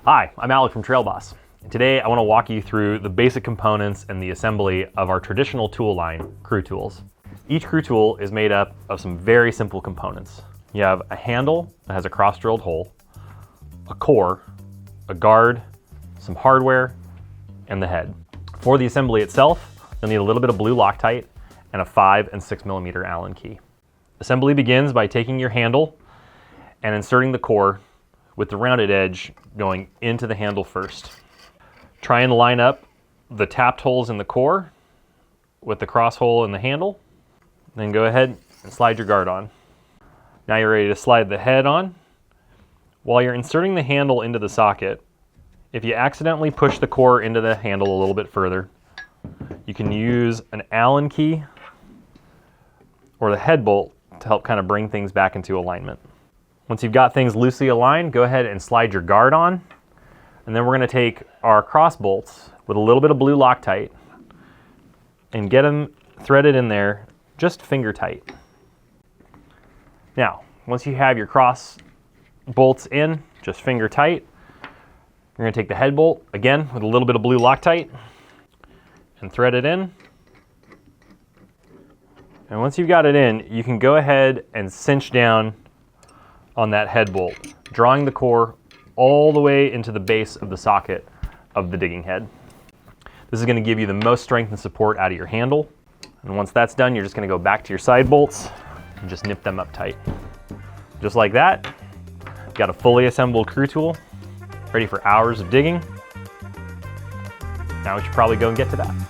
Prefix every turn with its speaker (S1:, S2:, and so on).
S1: Hi, I'm Alec from TrailBoss. Today I want to walk you through the basic components and the assembly of our traditional tool line, crew tools. Each crew tool is made up of some very simple components. You have a handle that has a cross-drilled hole, a core, a guard, some hardware, and the head. For the assembly itself, you'll need a little bit of blue Loctite and a 5 and 6 millimeter Allen key. Assembly begins by taking your handle and inserting the core with the rounded edge going into the handle first. Try and line up the tapped holes in the core with the cross hole in the handle. Then go ahead and slide your guard on. Now you're ready to slide the head on. While you're inserting the handle into the socket, if you accidentally push the core into the handle a little bit further, you can use an Allen key or the head bolt to help kind of bring things back into alignment. Once you've got things loosely aligned, go ahead and slide your guard on. And then we're going to take our cross bolts with a little bit of blue Loctite and get them threaded in there just finger tight. Now, once you have your cross bolts in, just finger tight, you're going to take the head bolt, again, with a little bit of blue Loctite and thread it in. And once you've got it in, you can go ahead and cinch down on that head bolt, drawing the core all the way into the base of the socket of the digging head. This is going to give you the most strength and support out of your handle. And once that's done, you're just going to go back to your side bolts and just nip them up tight. Just like that, you've got a fully assembled crew tool, ready for hours of digging. Now we should probably go and get to that.